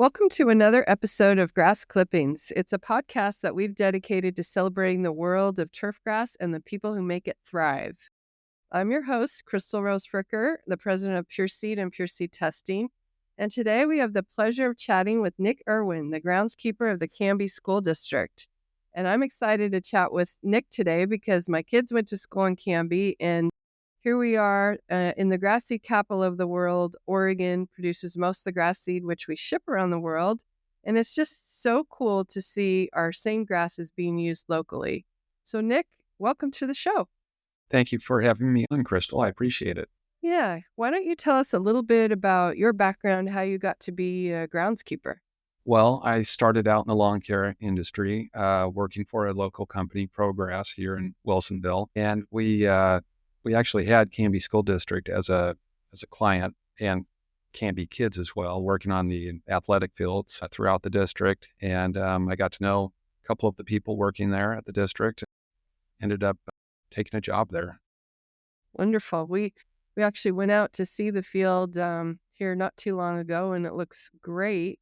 Welcome to another episode of Grass Clippings. It's a podcast that we've dedicated to celebrating the world of turfgrass and the people who make it thrive. I'm your host, Crystal Rose Fricker, the president of Pure Seed and Pure Seed Testing. And today we have the pleasure of chatting with Nick Erwin, the groundskeeper of the Canby School District. And I'm excited to chat with Nick today because my kids went to school in Canby, and here we are in the grass seed capital of the world. Oregon produces most of the grass seed, which we ship around the world. And it's just so cool to see our same grasses being used locally. So Nick, welcome to the show. Thank you for having me on, Crystal. I appreciate it. Yeah. Why don't you tell us a little bit about your background, how you got to be a groundskeeper? Well, I started out in the lawn care industry, working for a local company, Turfgrass, here in Wilsonville. And we actually had Canby School District as a client, and Canby kids as well, working on the athletic fields throughout the district. And I got to know a couple of the people working there at the district. Ended up taking a job there. Wonderful. We actually went out to see the field here not too long ago, and it looks great.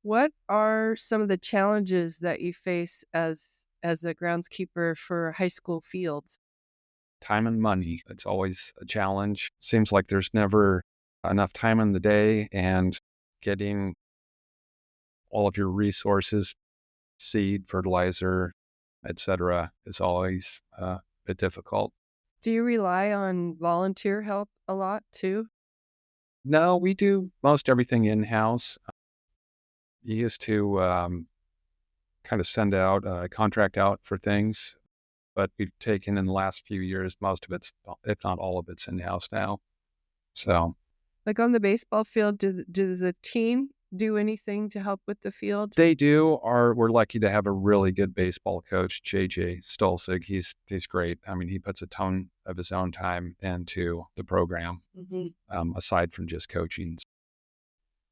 What are some of the challenges that you face as a groundskeeper for high school fields? Time and money. It's always a challenge. Seems like there's never enough time in the day, and getting all of your resources, seed, fertilizer, etc., is always a bit difficult. Do you rely on volunteer help a lot too? No, we do most everything in-house. You used to kind of send out, contract out for things, but we've taken in the last few years, most of it's, if not all of it's in-house now. So, like on the baseball field, does the team do anything to help with the field? They do. We're lucky to have a really good baseball coach, JJ Stolzig. He's great. I mean, he puts a ton of his own time into the program, aside from just coaching.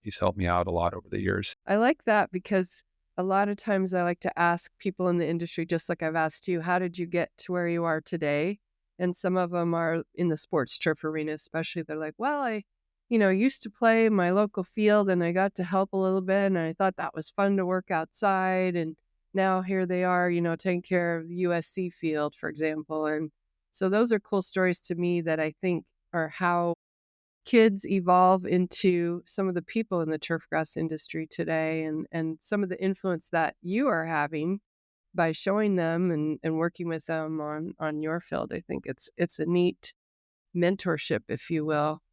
He's helped me out a lot over the years. I like that because a lot of times I like to ask people in the industry, just like I've asked you, how did you get to where you are today? And some of them are in the sports turf arena, especially. They're like, well, I used to play my local field and I got to help a little bit and I thought that was fun to work outside. And now here they are, taking care of the USC field, for example. And so those are cool stories to me that I think are how kids evolve into some of the people in the turfgrass industry today, and some of the influence that you are having by showing them and working with them on your field. I think it's a neat mentorship, if you will.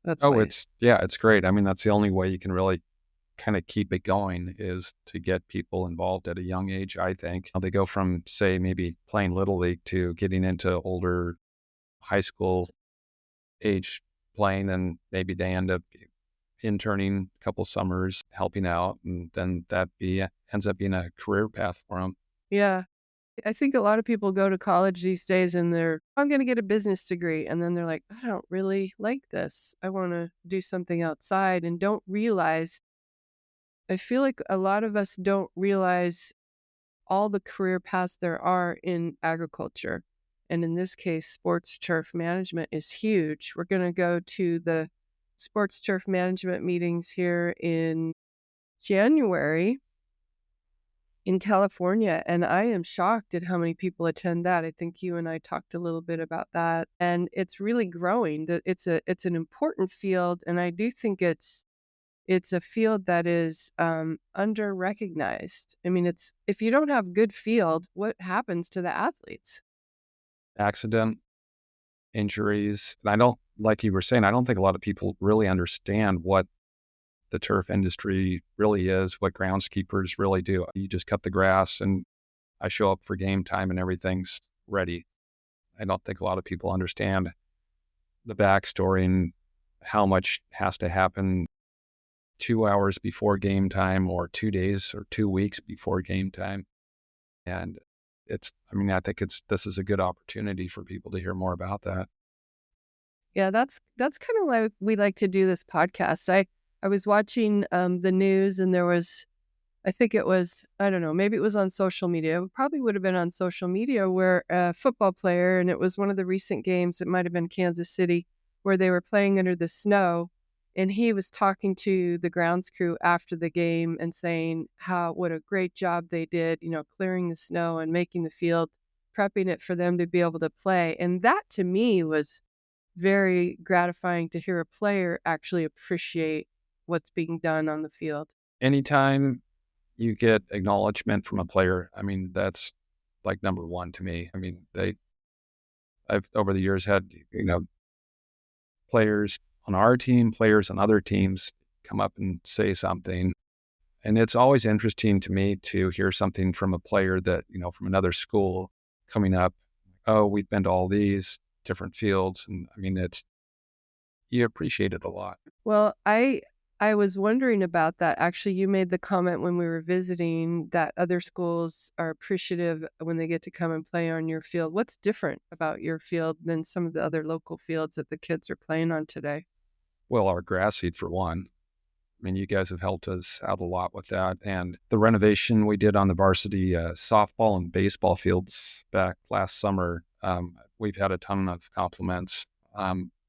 It's great. I mean, that's the only way you can really kind of keep it going is to get people involved at a young age, I think. They go from, say, maybe playing Little League to getting into older high school age playing, and maybe they end up interning a couple summers, helping out, and then that ends up being a career path for them. Yeah. I think a lot of people go to college these days and I'm going to get a business degree. And then they're like, I don't really like this. I want to do something outside, and don't realize, I feel like a lot of us don't realize all the career paths there are in agriculture. And in this case, sports turf management is huge. We're going to go to the sports turf management meetings here in January in California, and I am shocked at how many people attend that. I think you and I talked a little bit about that, and it's really growing. It's an important field, and I do think it's a field that is under recognized. I mean, if you don't have good field, what happens to the athletes? Accident, injuries. And I don't, like you were saying, I don't think a lot of people really understand what the turf industry really is, what groundskeepers really do. You just cut the grass and I show up for game time and everything's ready. I don't think a lot of people understand the backstory and how much has to happen 2 hours before game time or 2 days or 2 weeks before game time. And I think this is a good opportunity for people to hear more about that. Yeah, that's kind of why we like to do this podcast. I was watching the news, and there was, I think it was, I don't know, maybe it was on social media. It probably would have been on social media, where a football player, and it was one of the recent games, it might have been Kansas City, where they were playing under the snow, And he was talking to the grounds crew after the game and saying what a great job they did, clearing the snow and making the field, prepping it for them to be able to play. And that to me was very gratifying to hear a player actually appreciate what's being done on the field. Anytime you get acknowledgement from a player, I mean, that's like number one to me. I mean, I've over the years had, players on our team, players on other teams come up and say something. And it's always interesting to me to hear something from a player that, from another school coming up. Oh, we've been to all these different fields. And I mean, you appreciate it a lot. Well, I was wondering about that. Actually, you made the comment when we were visiting that other schools are appreciative when they get to come and play on your field. What's different about your field than some of the other local fields that the kids are playing on today? Well, our grass seed for one. I mean, you guys have helped us out a lot with that. And the renovation we did on the varsity softball and baseball fields back last summer, we've had a ton of compliments.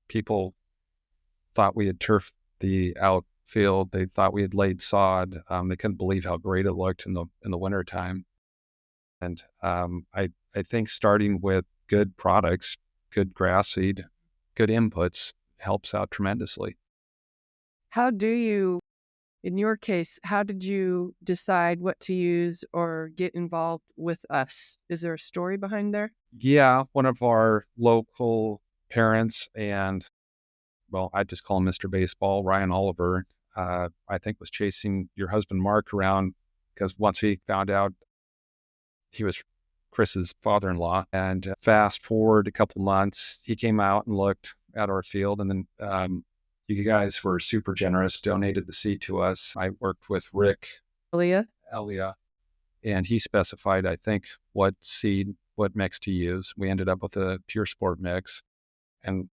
People thought we had turfed the outfield. They thought we had laid sod. They couldn't believe how great it looked in the wintertime. And I think starting with good products, good grass seed, good inputs helps out tremendously. How do you, in your case, how did you decide what to use or get involved with us? Is there a story behind there? Yeah, one of our local parents and, well, I just call him Mr. Baseball, Ryan Oliver, I think was chasing your husband Mark around because once he found out he was Chris's father-in-law, and fast forward a couple months, he came out and looked at our field, and then you guys were super generous, donated the seed to us. I worked with Rick Leah? Elia, and he specified, I think, what seed, what mix to use. We ended up with a pure sport mix, and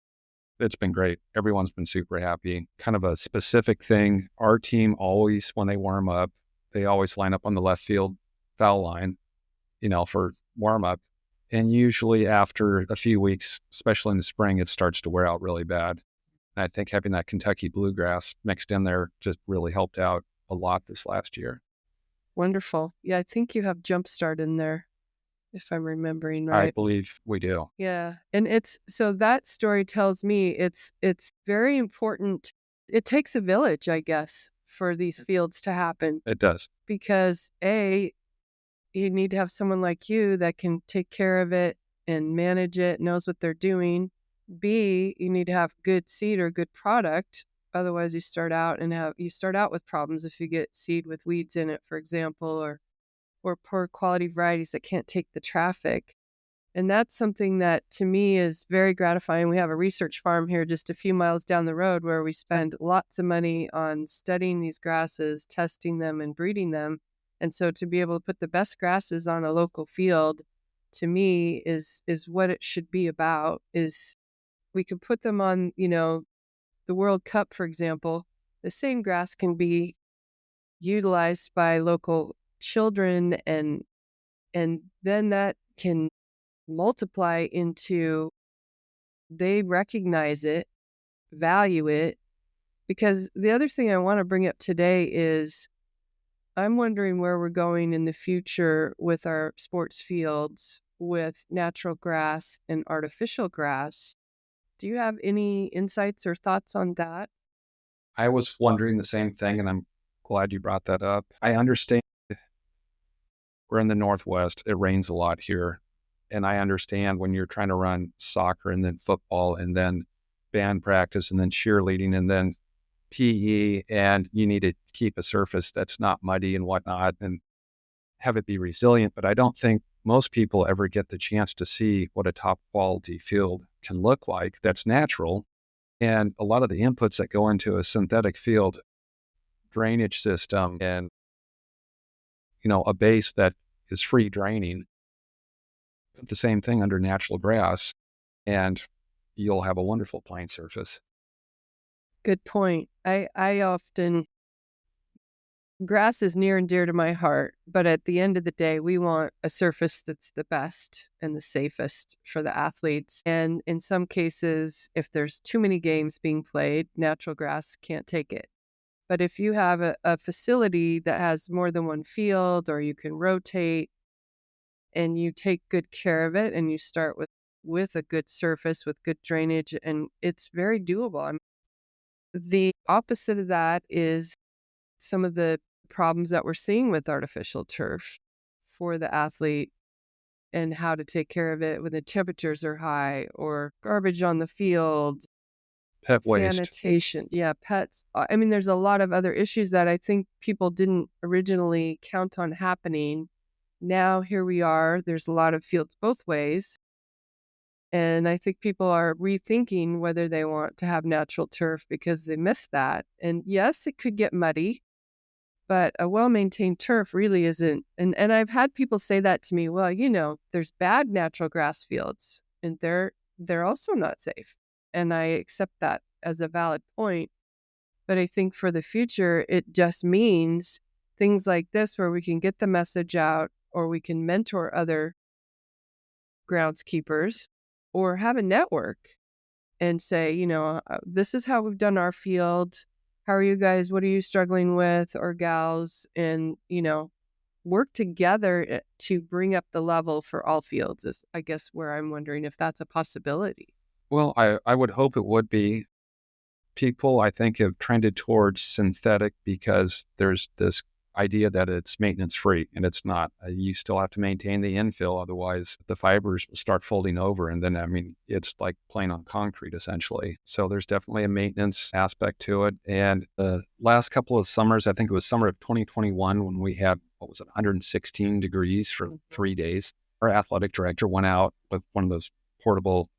it's been great. Everyone's been super happy. Kind of a specific thing. Our team always, when they warm up, they always line up on the left field foul line, for warm up. And usually after a few weeks, especially in the spring, it starts to wear out really bad. And I think having that Kentucky bluegrass mixed in there just really helped out a lot this last year. Wonderful. Yeah, I think you have Jumpstart in there, if I'm remembering I right. believe we do. Yeah. And so that story tells me it's very important. It takes a village, I guess, for these fields to happen It does. because you need to have someone like you that can take care of it and manage it, knows what they're doing. B, you need to have good seed or good product. Otherwise you start out with problems if you get seed with weeds in it, for example, or poor quality varieties that can't take the traffic. And that's something that to me is very gratifying. We have a research farm here just a few miles down the road where we spend lots of money on studying these grasses, testing them, and breeding them. And so to be able to put the best grasses on a local field, to me, is what it should be about. Is we could put them on, the World Cup, for example. The same grass can be utilized by local children, and then that can multiply into they recognize it, value it. Because the other thing I want to bring up today is I'm wondering where we're going in the future with our sports fields with natural grass and artificial grass. Do you have any insights or thoughts on that? I was wondering the same thing, and I'm glad you brought that up. I understand we're in the Northwest. It rains a lot here. And I understand when you're trying to run soccer and then football and then band practice and then cheerleading and then PE, and you need to keep a surface that's not muddy and whatnot and have it be resilient. But I don't think most people ever get the chance to see what a top quality field can look like that's natural. And a lot of the inputs that go into a synthetic field, drainage system and, a base that is free draining, put the same thing under natural grass and you'll have a wonderful playing surface. Good point. I often Grass is near and dear to my heart, but at the end of the day, we want a surface that's the best and the safest for the athletes. And in some cases, if there's too many games being played, natural grass can't take it. But if you have a facility that has more than one field, or you can rotate and you take good care of it, and you start with a good surface with good drainage, and it's very doable. The opposite of that is some of the problems that we're seeing with artificial turf for the athlete, and how to take care of it when the temperatures are high, or garbage on the field, Pet waste. sanitation. Yeah, pets. I mean, there's a lot of other issues that I think people didn't originally count on happening. Now, here we are. There's a lot of fields both ways. And I think people are rethinking whether they want to have natural turf because they miss that. And yes, it could get muddy, but a well-maintained turf really isn't. And I've had people say that to me, well, there's bad natural grass fields, and they're also not safe. And I accept that as a valid point. But I think for the future, it just means things like this, where we can get the message out, or we can mentor other groundskeepers, or have a network and say, this is how we've done our field. How are you guys? What are you struggling with, or gals? And, work together to bring up the level for all fields is, I guess, where I'm wondering if that's a possibility. Well, I would hope it would be. People, I think, have trended towards synthetic because there's this idea that it's maintenance free, and it's not. You still have to maintain the infill, otherwise the fibers will start folding over, and then, it's like playing on concrete essentially. So there's definitely a maintenance aspect to it. And the last couple of summers, I think it was summer of 2021, when we had, 116 degrees for 3 days, our athletic director went out with one of those portable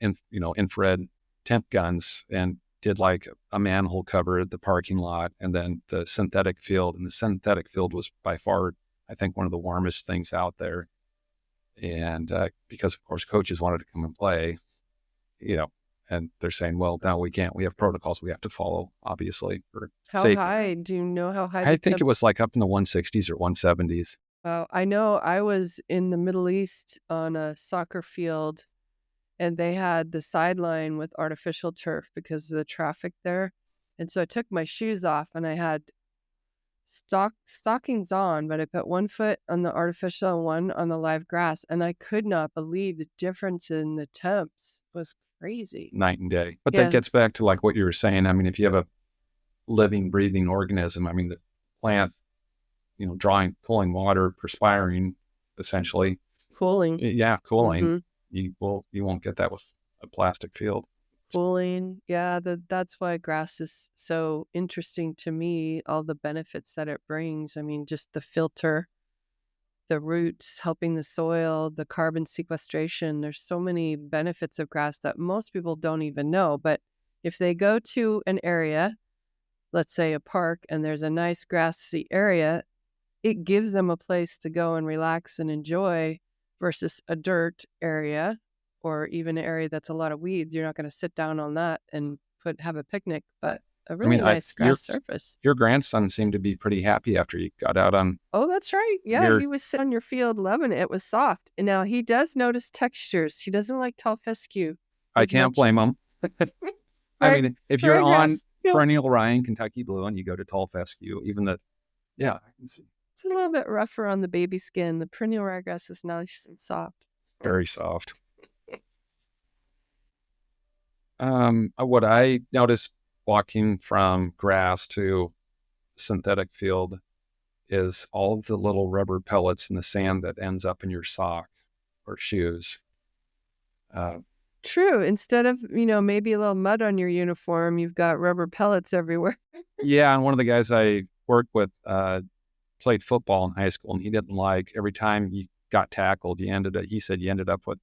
infrared temp guns and did like a manhole cover at the parking lot, and then the synthetic field. And the synthetic field was by far, I think, one of the warmest things out there. And because, of course, coaches wanted to come and play, and they're saying, well, no, we can't. We have protocols we have to follow, obviously, for How safety. high? Do you know how high I the think temp? it was like up in the 160s or 170s. I know I was in the Middle East on a soccer field, and they had the sideline with artificial turf because of the traffic there. And so I took my shoes off, and I had stockings on, but I put one foot on the artificial and one on the live grass, and I could not believe the difference in the temps. It was crazy. Night and day. But Yeah. that gets back to like what you were saying. If you have a living, breathing organism, the plant, pulling water, perspiring, essentially. Cooling. Yeah, cooling. Mm-hmm. You won't get that with a plastic field. Cooling. Yeah, that's why grass is so interesting to me, all the benefits that it brings. Just the filter, the roots helping the soil, the carbon sequestration. There's so many benefits of grass that most people don't even know. But if they go to an area, let's say a park, and there's a nice grassy area, it gives them a place to go and relax and enjoy, versus a dirt area, or even an area that's a lot of weeds. You're not going to sit down on that and have a picnic, but a really nice your grass surface. your grandson seemed to be pretty happy after you got out on. Oh, that's right. Yeah, he was sitting on your field loving it. It was soft. And now he does notice textures. He doesn't like tall fescue. I can't blame him. If you're on perennial Ryan, Kentucky Blue, and you go to tall fescue, I can see. It's a little bit rougher on the baby skin. The perennial ryegrass is nice and soft. Very soft. What I noticed walking from grass to synthetic field is all of the little rubber pellets in the sand that ends up in your sock or shoes. True. Instead of, maybe a little mud on your uniform, you've got rubber pellets everywhere. Yeah, and one of the guys I worked with played football in high school, and he didn't like every time you got tackled, he said you ended up with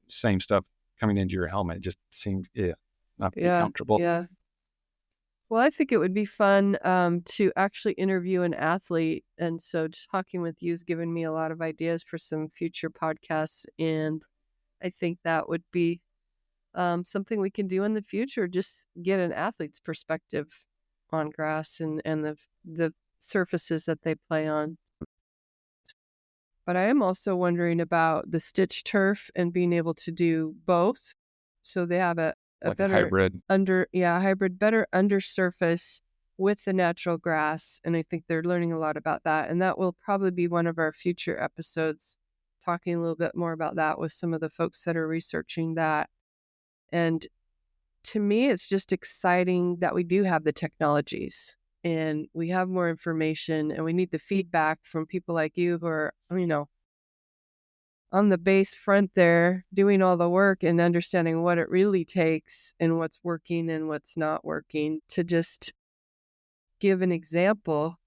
same stuff coming into your helmet. It just seemed not very comfortable. Yeah. Well, I think it would be fun to actually interview an athlete. And so talking with you has given me a lot of ideas for some future podcasts. And I think that would be something we can do in the future. Just get an athlete's perspective on grass and the surfaces that they play on. But I am also wondering about the stitch turf and being able to do both. So they have a Like a better hybrid. hybrid, better undersurface with the natural grass. And I think they're learning a lot about that. And that will probably be one of our future episodes, talking a little bit more about that with some of the folks that are researching that. And to me, it's just exciting that we do have the technologies and we have more information, and we need the feedback from people like you who are, on the base front there doing all the work and understanding what it really takes and what's working and what's not working, to just give an example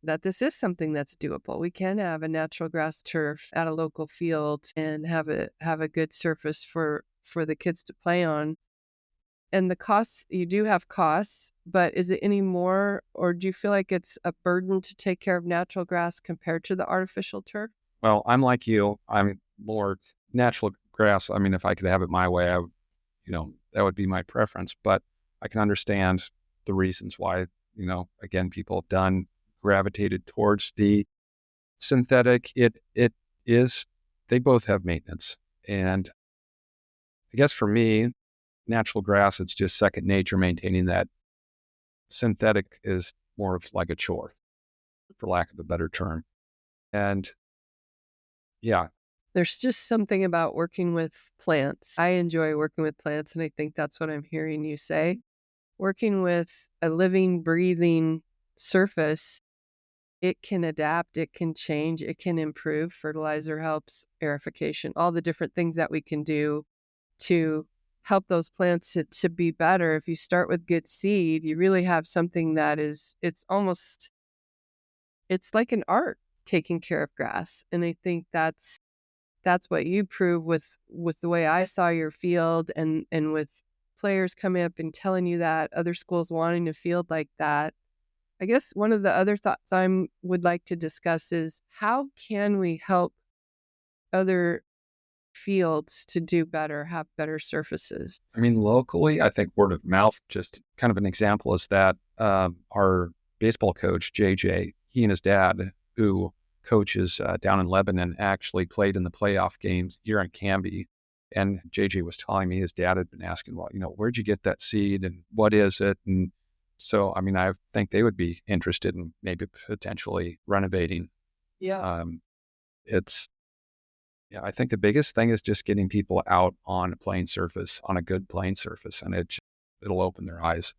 that this is something that's doable. We can have a natural grass turf at a local field and have a good surface for the kids to play on. And the costs, you do have costs, but is it any more, or do you feel like it's a burden to take care of natural grass compared to the artificial turf? Well, I'm like you. I'm more natural grass. I mean, if I could have it my way, I would, that would be my preference. But I can understand the reasons why, again, people have gravitated towards the synthetic. It is, they both have maintenance. And I guess for me, natural grass, it's just second nature maintaining that. Synthetic is more of like a chore, for lack of a better term. And yeah, There's just something about working with plants. I enjoy working with plants, and I think that's what I'm hearing you say. Working with a living, breathing surface, it can adapt, it can change, it can improve. Fertilizer helps, aerification, all the different things that we can do to help those plants to be better. If you start with good seed, you really have something that is, it's like an art taking care of grass. And I think that's what you prove with the way I saw your field, and with players coming up and telling you that, other schools wanting a field like that. I guess one of the other thoughts I would like to discuss is, how can we help other fields to do better, have better surfaces? I mean, locally, I think word of mouth, just kind of an example is that our baseball coach, JJ, he and his dad, who coaches down in Lebanon, actually played in the playoff games here in Canby. And JJ was telling me his dad had been asking, well, where'd you get that seed and what is it? And so, I mean, I think they would be interested in maybe potentially renovating. Yeah. It's, yeah, I think the biggest thing is just getting people out on a playing surface, on a good playing surface, and it'll open their eyes.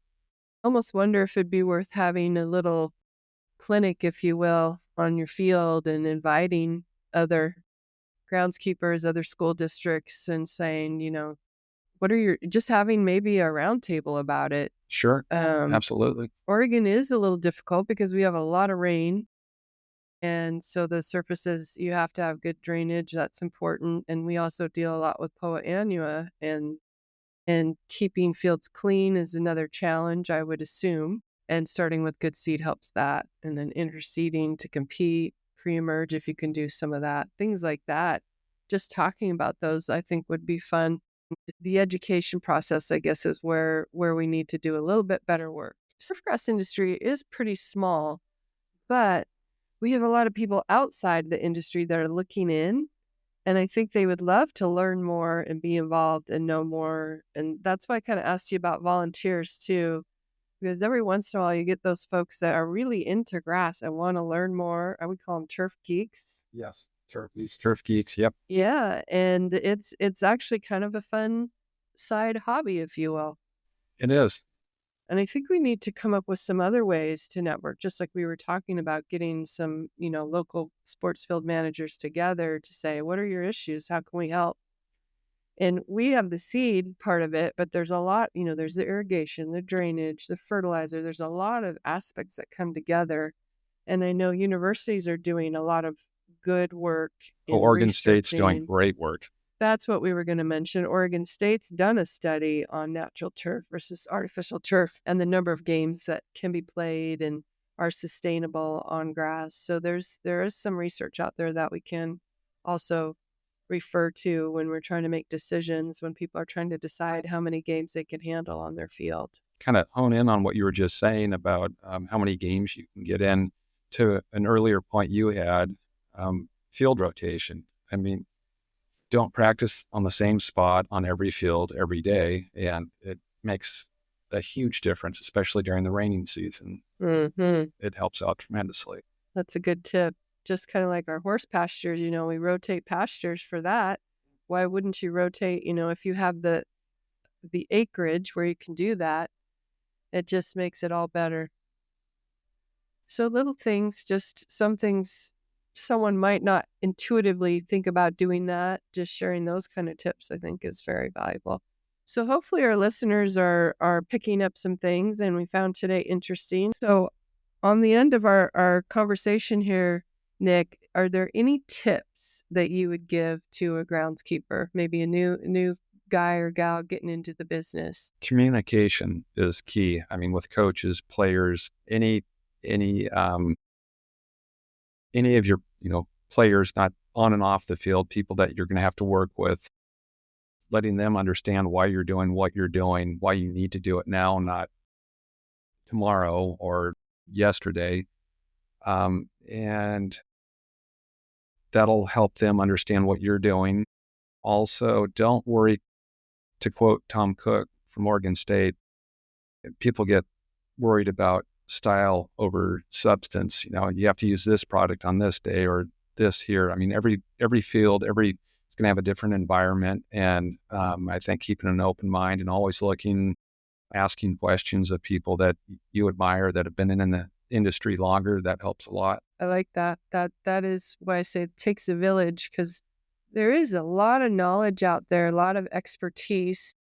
Almost wonder if it'd be worth having a little clinic, if you will, on your field and inviting other groundskeepers, other school districts, and saying, what are just having maybe a roundtable about it. Sure, absolutely. Oregon is a little difficult because we have a lot of rain. And so the surfaces, you have to have good drainage. That's important. And we also deal a lot with poa annua, and keeping fields clean is another challenge, I would assume. And starting with good seed helps that. And then interseeding to compete, pre-emerge, if you can do some of that, things like that. Just talking about those, I think, would be fun. The education process, I guess, is where we need to do a little bit better work. Turfgrass industry is pretty small, but we have a lot of people outside the industry that are looking in, and I think they would love to learn more and be involved and know more. And that's why I kind of asked you about volunteers too, because every once in a while you get those folks that are really into grass and want to learn more. I would call them turf geeks. Yes, turf geeks. Yep, Yeah, and it's actually kind of a fun side hobby, if you will. it is. And I think we need to come up with some other ways to network, just like we were talking about, getting some, local sports field managers together to say, what are your issues? How can we help? And we have the seed part of it, but there's a lot, there's the irrigation, the drainage, the fertilizer. There's a lot of aspects that come together. And I know universities are doing a lot of good work Oh, in Oregon State's doing researching. great work. That's what we were going to mention. Oregon State's done a study on natural turf versus artificial turf and the number of games that can be played and are sustainable on grass. So there is some research out there that we can also refer to when we're trying to make decisions, when people are trying to decide how many games they can handle on their field. Kind of hone in on what you were just saying about how many games you can get in. to an earlier point you had, field rotation. I mean, don't practice on the same spot on every field every day, and it makes a huge difference, especially during the raining season. Hmm. It helps out tremendously. That's a good tip. Just kind of like our horse pastures, we rotate pastures for that. Why wouldn't you rotate, if you have the acreage where you can do that, it just makes it all better. So little things, just some things someone might not intuitively think about doing that. Just sharing those kind of tips, I think, is very valuable. So hopefully our listeners are picking up some things, and we found today interesting. So on the end of our conversation here, Nick, are there any tips that you would give to a groundskeeper, maybe a new guy or gal getting into the business? Communication is key. I mean, with coaches, players, any of your players, not on and off the field, people that you're going to have to work with, letting them understand why you're doing what you're doing, why you need to do it now, not tomorrow or yesterday, and that'll help them understand what you're doing. Also, don't worry. To quote Tom Cook from Oregon State, people get worried about style over substance. You have to use this product on this day or this here. I mean, every field, it's going to have a different environment. And I think keeping an open mind and always asking questions of people that you admire that have been in the industry longer, that helps a lot. I like that. That is why I say it takes a village, because there is a lot of knowledge out there, a lot of expertise.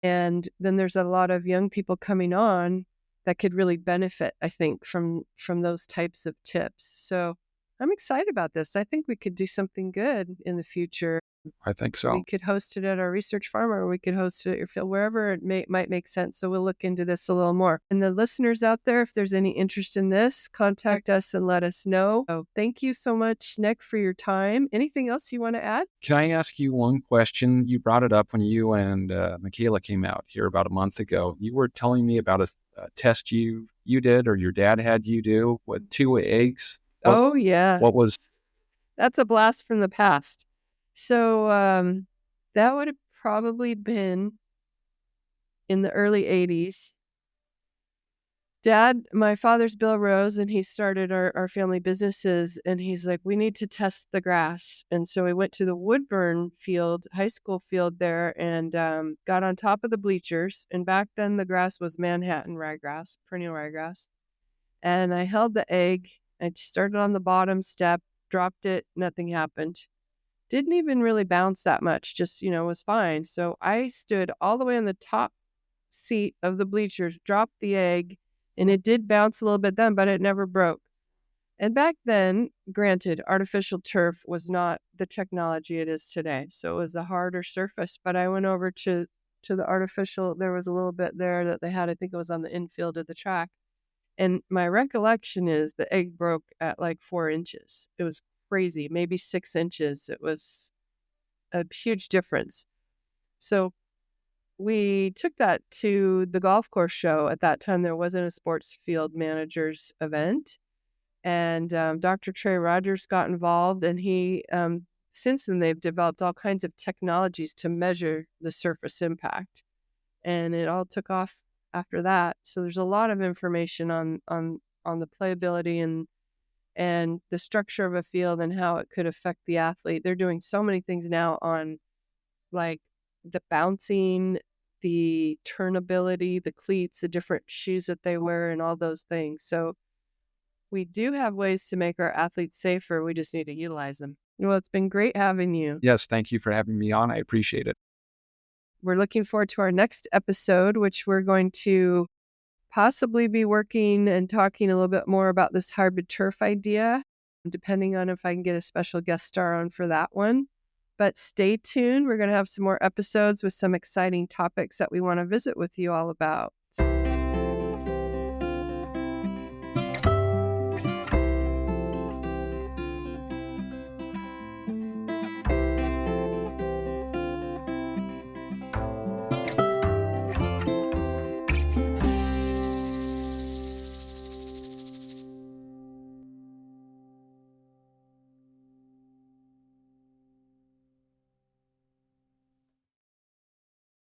And then there's a lot of young people coming on that could really benefit, I think, from those types of tips. So I'm excited about this. I think we could do something good in the future. I think so. We could host it at our research farm, or we could host it at your field, wherever it might make sense. So we'll look into this a little more. And the listeners out there, if there's any interest in this, contact us and let us know. So thank you so much, Nick, for your time. Anything else you want to add? Can I ask you one question? You brought it up when you and Michaela came out here about a month ago. You were telling me about a test you did, or your dad had you do, with 2 eggs. Oh, yeah. What was... That's a blast from the past. So that would have probably been in the early 80s. My father's Bill Rose, and he started our family businesses, and he's like, we need to test the grass. And so we went to the Woodburn field, high school field there, and got on top of the bleachers. And back then the grass was Manhattan ryegrass, perennial ryegrass. And I held the egg. I started on the bottom step, dropped it, nothing happened. Didn't even really bounce that much, just, was fine. So I stood all the way on the top seat of the bleachers, dropped the egg, and it did bounce a little bit then, but it never broke. And back then, granted, artificial turf was not the technology it is today. So it was a harder surface, but I went over to the artificial. There was a little bit there that they had, I think it was on the infield of the track. And my recollection is the egg broke at like 4 inches. It was crazy, maybe 6 inches. It was a huge difference. So we took that to the golf course show. At that time, there wasn't a sports field managers event. And Dr. Trey Rogers got involved, and he, since then, they've developed all kinds of technologies to measure the surface impact. And it all took off after that. So there's a lot of information on the playability and the structure of a field and how it could affect the athlete. They're doing so many things now on like the bouncing, the turnability, the cleats, the different shoes that they wear, and all those things. So we do have ways to make our athletes safer. We just need to utilize them. Well, it's been great having you. Yes, thank you for having me on. I appreciate it. We're looking forward to our next episode, which we're going to possibly be working and talking a little bit more about this hybrid turf idea, depending on if I can get a special guest star on for that one. But stay tuned. We're going to have some more episodes with some exciting topics that we want to visit with you all about.